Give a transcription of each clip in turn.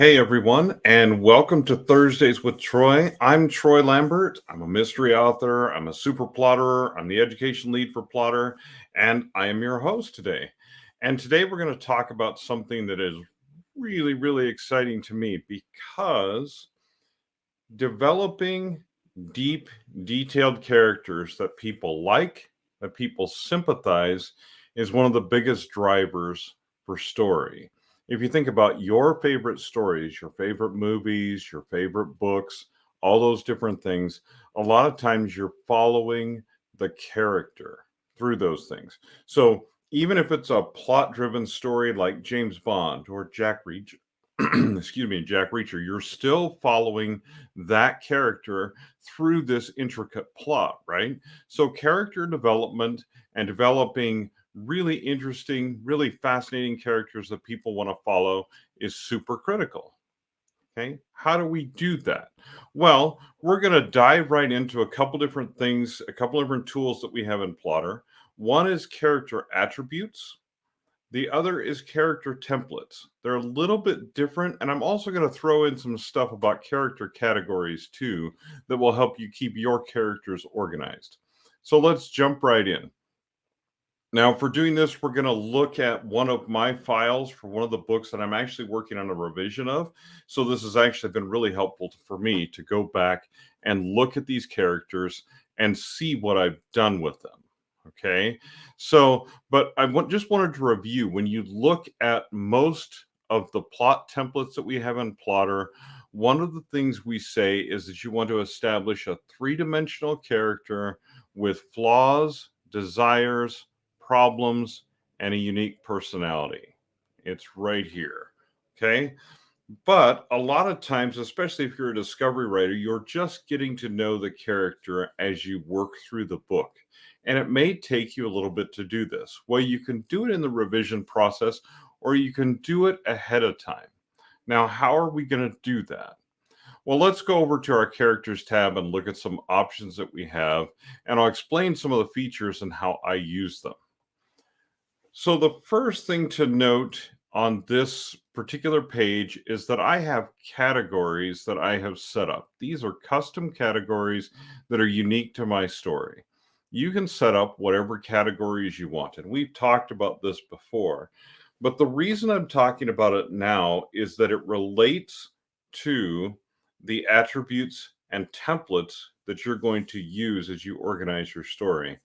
Hey everyone, and welcome to Thursdays with Troy. I'm Troy Lambert. I'm a mystery author, I'm a super plotter, I'm the education lead for Plottr, and I am your host today. And today we're going to talk about something that is really, really exciting to me because developing deep, detailed characters that people like, that people sympathize, is one of the biggest drivers for story. If you think about your favorite stories, your favorite movies, your favorite books, all those different things, a lot of times you're following the character through those things. So even if it's a plot driven story like James Bond or Jack Reacher, excuse me, Jack Reacher, you're still following that character through this intricate plot, right? So, character development and developing really interesting, really fascinating characters that people want to follow is super critical. Okay. How do we do that? Well, we're going to dive right into a couple different things, a couple different tools that we have in Plottr. One is character attributes. The other is character templates. They're a little bit different, and I'm also going to throw in some stuff about character categories too that will help you keep your characters organized. So let's jump right in. Now, for doing this, we're going to look at one of my files for one of the books that I'm actually working on a revision of. So this has actually been really helpful for me to go back and look at these characters and see what I've done with them. Okay. So, but just wanted to review when you look at most of the plot templates that we have in Plottr, one of the things we say is that you want to establish a three-dimensional character with flaws, desires, problems, and a unique personality. It's right here. Okay. But a lot of times, especially if you're a discovery writer, you're just getting to know the character as you work through the book. And it may take you a little bit to do this. Well, you can do it in the revision process, or you can do it ahead of time. Now, how are we going to do that? Well, let's go over to our characters tab and look at some options that we have, and I'll explain some of the features and how I use them. So the first thing to note on this particular page is that I have categories that I have set up. These are custom categories that are unique to my story. You can set up whatever categories you want, and we've talked about this before. But the reason I'm talking about it now is that it relates to the attributes and templates that you're going to use as you organize your story.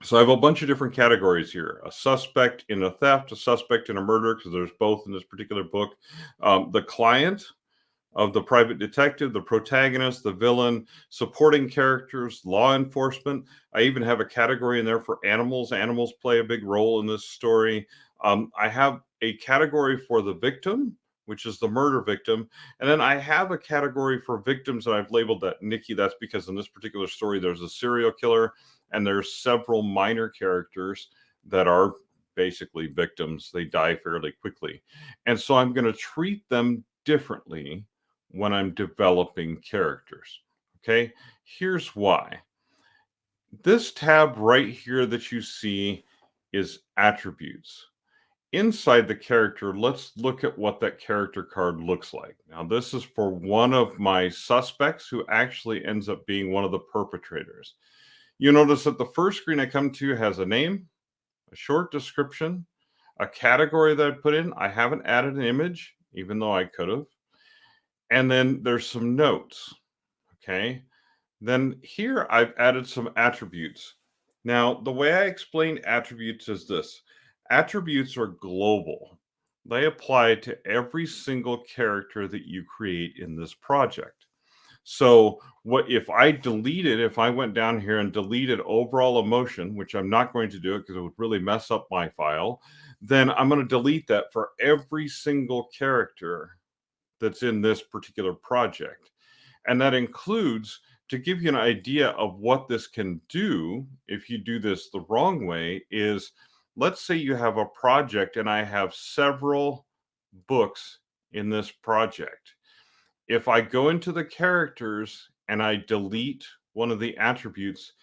So I have a bunch of different categories here: a suspect in a theft, a suspect in a murder, because there's both in this particular book, the client of the private detective, the protagonist, the villain, supporting characters, law enforcement. I even have a category in there for animals. Animals play a big role in this story. I have a category for the victim, which is the murder victim. And then I have a category for victims that I've labeled that Nikki. That's because in this particular story, there's a serial killer and there's several minor characters that are basically victims. They die fairly quickly. And so I'm going to treat them differently when I'm developing characters. Okay, here's why. This tab right here that you see is attributes. Inside the character, let's look at what that character card looks like. Now, this is for one of my suspects who actually ends up being one of the perpetrators. You notice that the first screen I come to has a name, a short description, a category that I put in. I haven't added an image, even though I could have. And then there's some notes. Okay. Then here I've added some attributes. Now, the way I explain attributes is this: attributes are global, they apply to every single character that you create in this project. So, what if I deleted, if I went down here and deleted overall emotion, which I'm not going to do it because it would really mess up my file, then I'm going to delete that for every single character that's in this particular project. And that includes, to give you an idea of what this can do if you do this the wrong way, is let's say you have a project and I have several books in this project. If I go into the characters and I delete one of the attributes,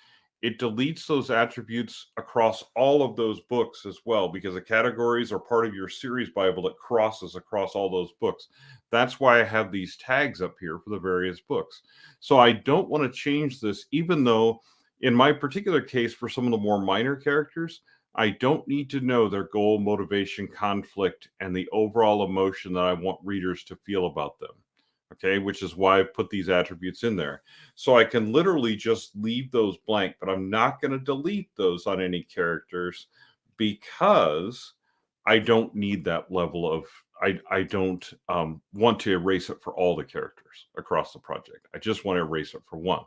it deletes those attributes across all of those books as well, because the categories are part of your series Bible that crosses across all those books. That's why I have these tags up here for the various books. So I don't want to change this, even though in my particular case, for some of the more minor characters, I don't need to know their goal, motivation, conflict, and the overall emotion that I want readers to feel about them. Okay, which is why I put these attributes in there. So I can literally just leave those blank, but I'm not going to delete those on any characters because I don't need that level of, I don't want to erase it for all the characters across the project. I just want to erase it for one.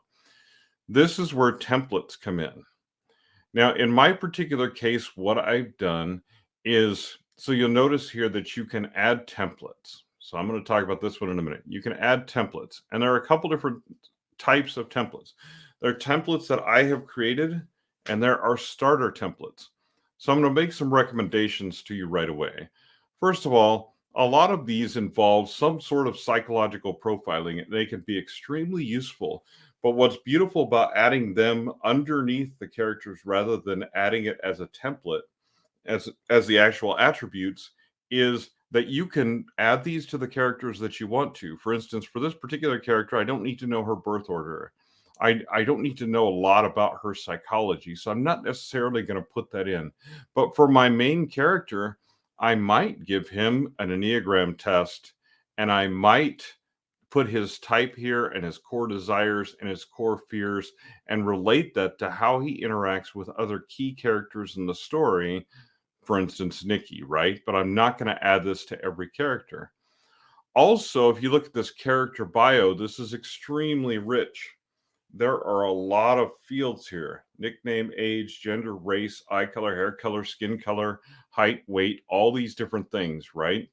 This is where templates come in. Now, in my particular case, what I've done is, so you'll notice here that you can add templates. So I'm going to talk about this one in a minute. You can add templates, and there are a couple different types of templates. There are templates that I have created, and there are starter templates. So I'm going to make some recommendations to you right away. First of all, a lot of these involve some sort of psychological profiling, and they can be extremely useful. But what's beautiful about adding them underneath the characters rather than adding it as a template, as the actual attributes, is that you can add these to the characters that you want to. For instance, for this particular character, I don't need to know her birth order. I don't need to know a lot about her psychology, so I'm not necessarily going to put that in. But for my main character, I might give him an Enneagram test, and I might put his type here and his core desires and his core fears and relate that to how he interacts with other key characters in the story. For instance, Nikki, right? But I'm not going to add this to every character. Also, if you look at this character bio, this is extremely rich. There are a lot of fields here: nickname, age, gender, race, eye color, hair color, skin color, height, weight, all these different things, right?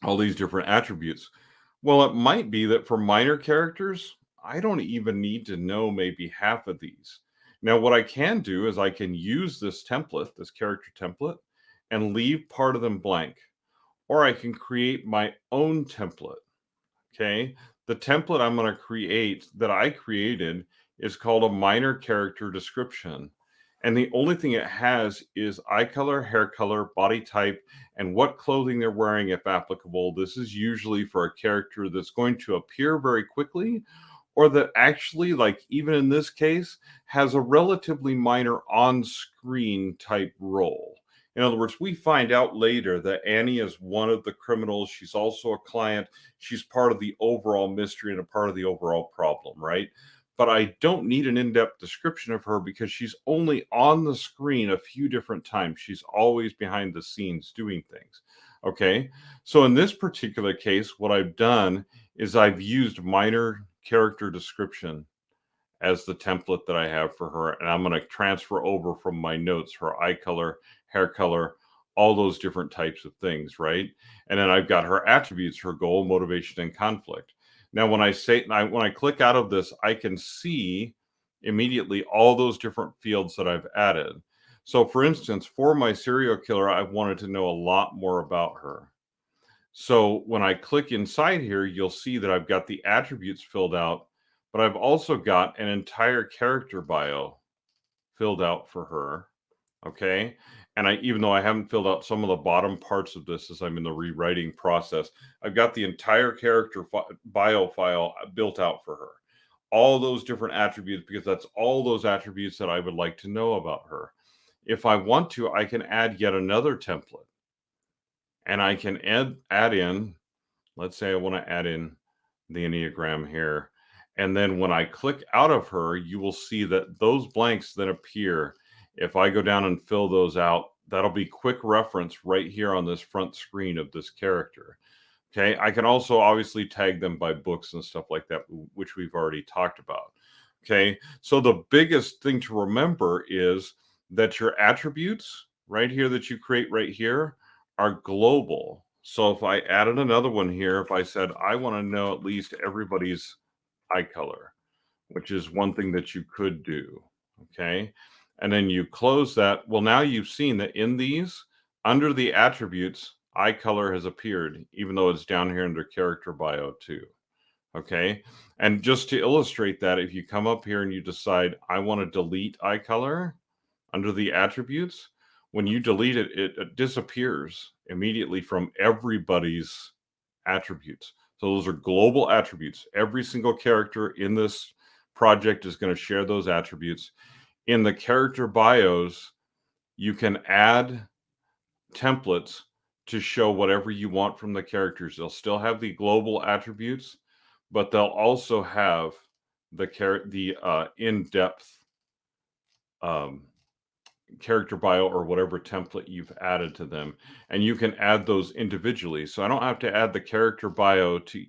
All these different attributes. Well, it might be that for minor characters, I don't even need to know maybe half of these. Now, what I can do is I can use this template, this character template, and leave part of them blank. Or I can create my own template. Okay. The template I'm going to create that I created is called a minor character description. And the only thing it has is eye color, hair color, body type, and what clothing they're wearing if applicable. This is usually for a character that's going to appear very quickly, or that actually, like even in this case, has a relatively minor on-screen type role. In other words, we find out later that Annie is one of the criminals. She's also a client. She's part of the overall mystery and a part of the overall problem, right? But I don't need an in-depth description of her because she's only on the screen a few different times. She's always behind the scenes doing things. Okay. So in this particular case, what I've done is I've used minor character description as the template that I have for her. And I'm going to transfer over from my notes her eye color, hair color, all those different types of things, right? And then I've got her attributes, her goal, motivation, and conflict. Now, when I click out of this, I can see immediately all those different fields that I've added. So for instance, for my serial killer, I wanted to know a lot more about her. So when I click inside here, you'll see that I've got the attributes filled out, but I've also got an entire character bio filled out for her. Okay. And even though I haven't filled out some of the bottom parts of this as I'm in the rewriting process, I've got the entire character bio file built out for her. All those different attributes, because that's all those attributes that I would like to know about her. If I want to, I can add yet another template. And I can add in, let's say I want to add in the Enneagram here. And then when I click out of her, you will see that those blanks then appear. If I go down and fill those out, that'll be quick reference right here on this front screen of this character. Okay. I can also obviously tag them by books and stuff like that, which we've already talked about. Okay. So the biggest thing to remember is that your attributes right here that you create right here are global. So if I added another one here, if I said, I want to know at least everybody's eye color, which is one thing that you could do. Okay. And then you close that. Well, now you've seen that in these, under the attributes, eye color has appeared, even though it's down here under character bio too. Okay. And just to illustrate that, if you come up here and you decide, I want to delete eye color under the attributes, when you delete it, it disappears immediately from everybody's attributes. So those are global attributes. Every single character in this project is going to share those attributes. In the character bios, you can add templates to show whatever you want from the characters. They'll still have the global attributes, but they'll also have the in-depth character bio or whatever template you've added to them, and you can add those individually. So I don't have to add the character bio to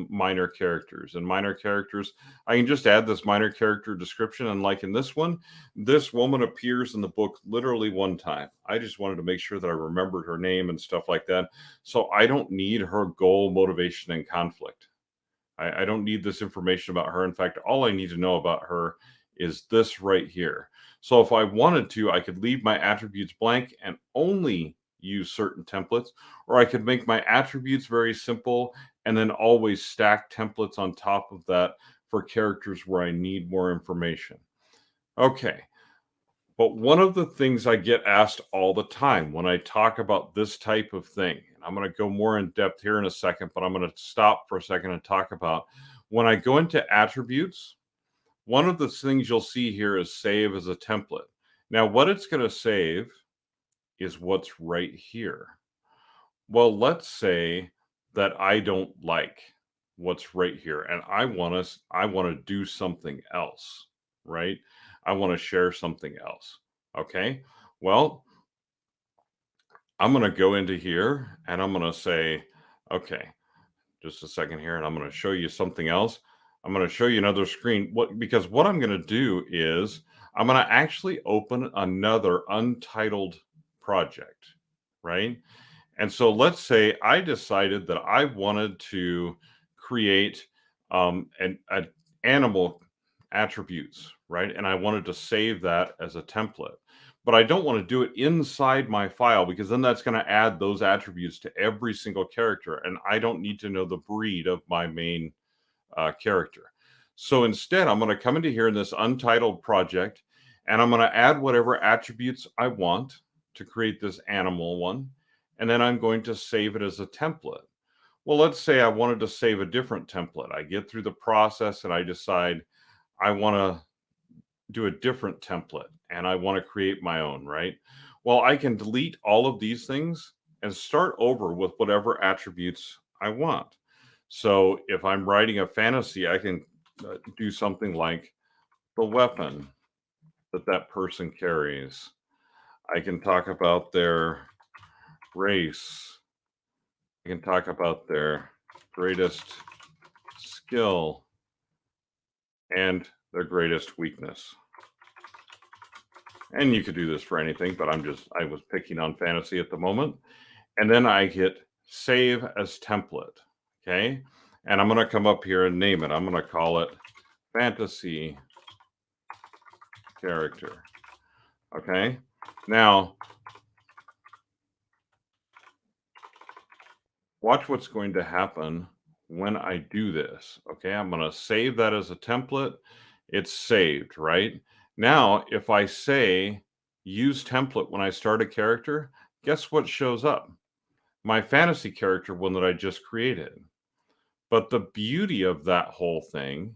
minor characters. And minor characters, I can just add this minor character description. And like in this one, this woman appears in the book literally one time. I just wanted to make sure that I remembered her name and stuff like that. So I don't need her goal, motivation, and conflict. I don't need this information about her. In fact, all I need to know about her is this right here. So if I wanted to, I could leave my attributes blank and only use certain templates, or I could make my attributes very simple and then always stack templates on top of that for characters where I need more information. Okay. But one of the things I get asked all the time when I talk about this type of thing, and I'm going to go more in depth here in a second, but I'm going to stop for a second and talk about when I go into attributes, one of the things you'll see here is save as a template. Now, what it's going to save is what's right here. Well, let's say that I don't like what's right here and I want to do something else, right? I want to share something else. Okay. Well, I'm going to go into here and I'm going to say, okay, just a second here, and I'm going to show you something else. I'm going to show you another screen. Because what I'm going to do is I'm going to actually open another untitled project, right? And so let's say I decided that I wanted to create an animal attributes, right? And I wanted to save that as a template. But I don't want to do it inside my file because then that's going to add those attributes to every single character. And I don't need to know the breed of my main character. So instead, I'm going to come into here in this untitled project and I'm going to add whatever attributes I want to create this animal one. And then I'm going to save it as a template. Well, let's say I wanted to save a different template. I get through the process and I decide I want to do a different template and I want to create my own, right? Well, I can delete all of these things and start over with whatever attributes I want. So if I'm writing a fantasy, I can do something like the weapon that person carries. I can talk about their race. I can talk about their greatest skill and their greatest weakness. And you could do this for anything, but I was picking on fantasy at the moment. And then I hit save as template. Okay. And I'm going to come up here and name it. I'm going to call it fantasy character. Okay. Now, watch what's going to happen when I do this. Okay. I'm going to save that as a template. It's saved, right? Now, if I say use template when I start a character, guess what shows up? My fantasy character one that I just created. But the beauty of that whole thing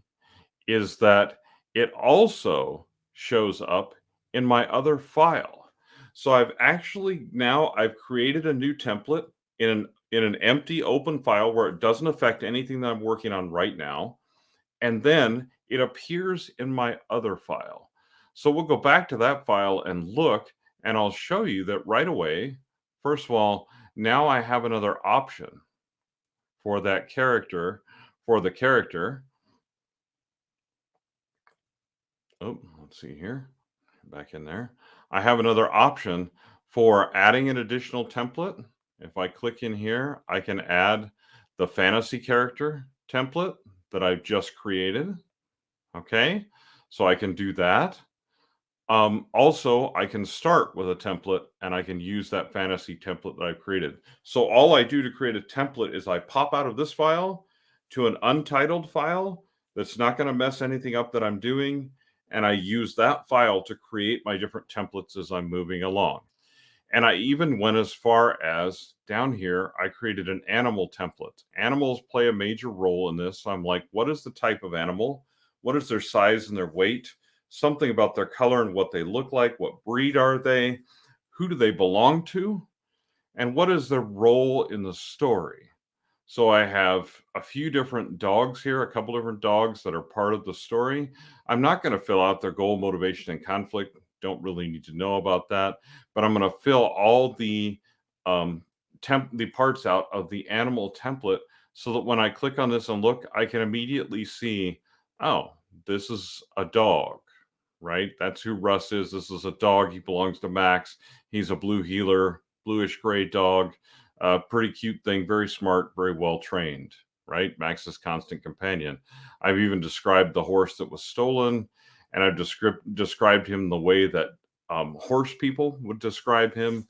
is that it also shows up in my other file. So I've created a new template in an empty open file where it doesn't affect anything that I'm working on right now. And then it appears in my other file. So we'll go back to that file and look, and I'll show you that right away. First of all, now I have another option for that character, for the character. Oh, let's see here. Back in there. I have another option for adding an additional template. If I click in here, I can add the fantasy character template that I've just created. Okay, so I can do that. Also, I can start with a template and I can use that fantasy template that I've created. So all I do to create a template is I pop out of this file, to an untitled file that's not going to mess anything up that I'm doing. And I use that file to create my different templates as I'm moving along. And I even went as far as down here, I created an animal template. Animals play a major role in this. So I'm like, what is the type of animal? What is their size and their weight? Something about their color and what they look like. What breed are they? Who do they belong to? And what is their role in the story? So I have a few different dogs here, a couple different dogs that are part of the story. I'm not going to fill out their goal, motivation, and conflict. Don't really need to know about that. But I'm going to fill all the the parts out of the animal template so that when I click on this and look, I can immediately see, oh, this is a dog, right? That's who Russ is. This is a dog. He belongs to Max. He's a blue heeler, bluish gray dog. Pretty cute thing, very smart, very well trained, right? Max's constant companion. I've even described the horse that was stolen, and I've described him the way that horse people would describe him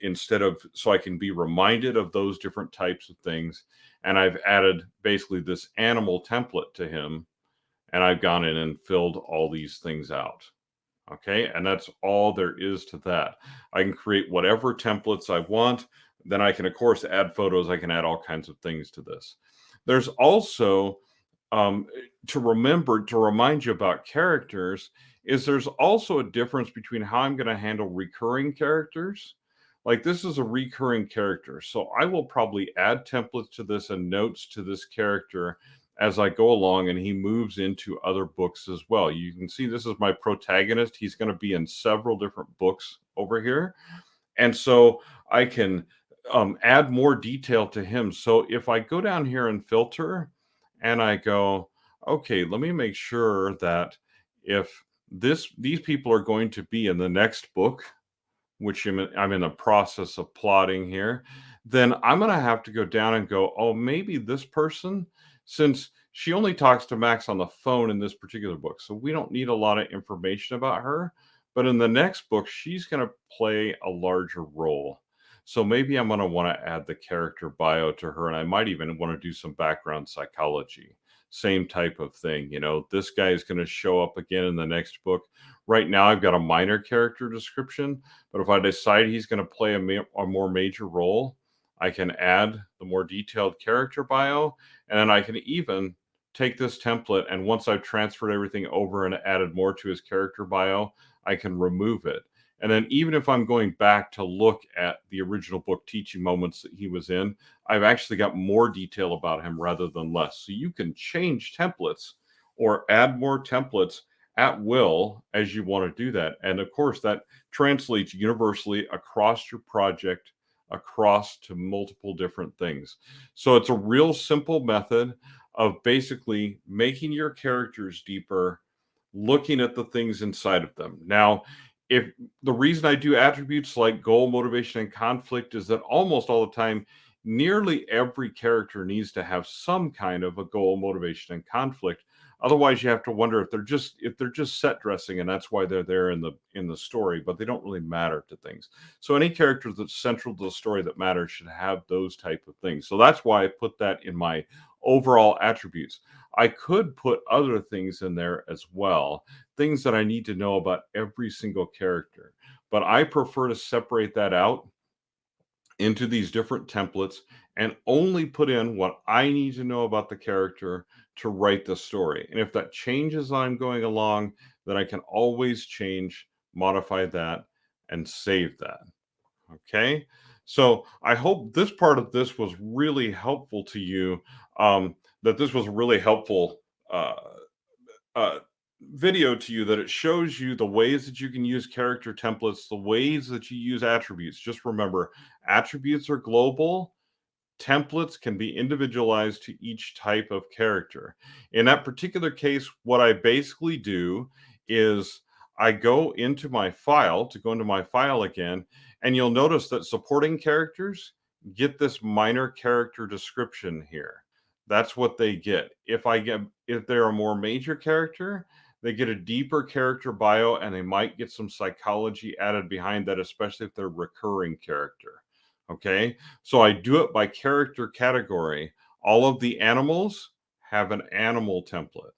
instead of, so I can be reminded of those different types of things. And I've added basically this animal template to him, and I've gone in and filled all these things out. Okay, and that's all there is to that. I can create whatever templates I want. Then I can, of course, add photos. I can add all kinds of things to this. There's also, to remind you about characters, is there's also a difference between how I'm going to handle recurring characters. Like this is a recurring character. So I will probably add templates to this and notes to this character as I go along, and he moves into other books as well. You can see this is my protagonist. He's going to be in several different books over here. And so I can add more detail to him. So if I go down here and filter and I go, okay, let me make sure that if these people are going to be in the next book, which I'm in the process of plotting here, then I'm going to have to go down and go, oh, maybe this person, since she only talks to Max on the phone in this particular book, so we don't need a lot of information about her. But in the next book, she's going to play a larger role. So maybe I'm going to want to add the character bio to her, and I might even want to do some background psychology. Same type of thing. You know, this guy is going to show up again in the next book. Right now, I've got a minor character description, but if I decide he's going to play a more major role, I can add the more detailed character bio, and then I can even take this template, and once I've transferred everything over and added more to his character bio, I can remove it. And then even if I'm going back to look at the original book teaching moments that he was in, I've actually got more detail about him rather than less. So you can change templates or add more templates at will as you want to do that. And of course, that translates universally across your project, across to multiple different things. So it's a real simple method of basically making your characters deeper, looking at the things inside of them. Now, if the reason I do attributes like goal, motivation, and conflict is that almost all the time, nearly every character needs to have some kind of a goal, motivation, and conflict. Otherwise, you have to wonder if they're just set dressing, and that's why they're there in the story, but they don't really matter to things. So any character that's central to the story that matters should have those type of things. So that's why I put that in my overall attributes. I could put other things in there as well, things that I need to know about every single character, but I prefer to separate that out into these different templates and only put in what I need to know about the character to write the story. And if that changes as I'm going along, then I can always change, modify that, and save that. Okay. So I hope this part of this was really helpful to you, that this was a really helpful video to you, that it shows you the ways that you can use character templates, the ways that you use attributes. Just remember, attributes are global. Templates can be individualized to each type of character. In that particular case, what I basically do is I go into my file again, and you'll notice that supporting characters get this minor character description here. That's what they get. If they're a more major character, they get a deeper character bio, and they might get some psychology added behind that, especially if they're a recurring character. Okay, so I do it by character category All of the animals have an animal template.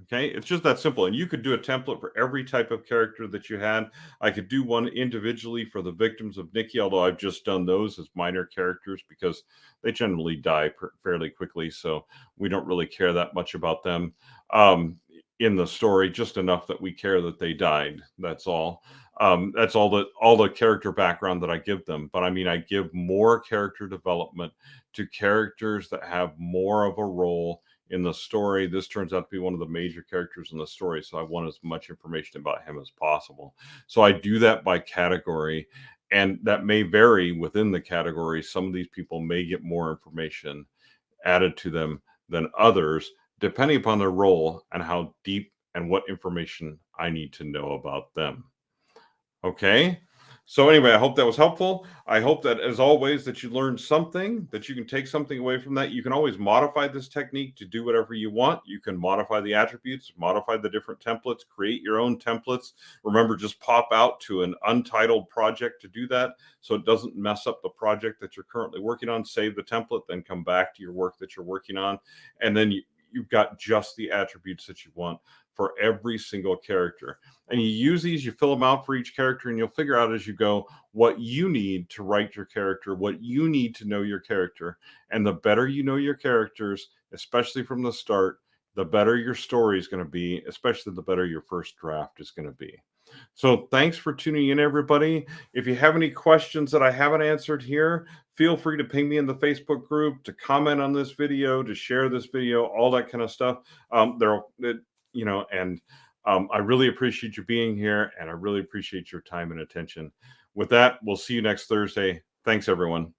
Okay, it's just that simple. And you could do a template for every type of character that you had. I could do one individually for the victims of Nikki, although I've just done those as minor characters because they generally die fairly quickly. So we don't really care that much about them in the story, just enough that we care that they died. That's all. That's all the character background that I give them. But I mean, I give more character development to characters that have more of a role in the story. This turns out to be one of the major characters in the story, so I want as much information about him as possible. So I do that by category, and that may vary within the category. Some of these people may get more information added to them than others, depending upon their role and how deep and what information I need to know about them. Okay. So anyway, I hope that was helpful. I hope that, as always, that you learned something, that you can take something away from that. You can always modify this technique to do whatever you want. You can modify the attributes, modify the different templates, create your own templates. Remember, just pop out to an untitled project to do that so it doesn't mess up the project that you're currently working on. Save the template, then come back to your work that you're working on. And then you've got just the attributes that you want for every single character. And you use these, you fill them out for each character, and you'll figure out as you go what you need to write your character, what you need to know your character. And the better you know your characters, especially from the start, the better your story is going to be, especially the better your first draft is going to be. So thanks for tuning in, everybody. If you have any questions that I haven't answered here, feel free to ping me in the Facebook group, to comment on this video, to share this video, all that kind of stuff. I really appreciate you being here, and I really appreciate your time and attention. With that, we'll see you next Thursday. Thanks, everyone.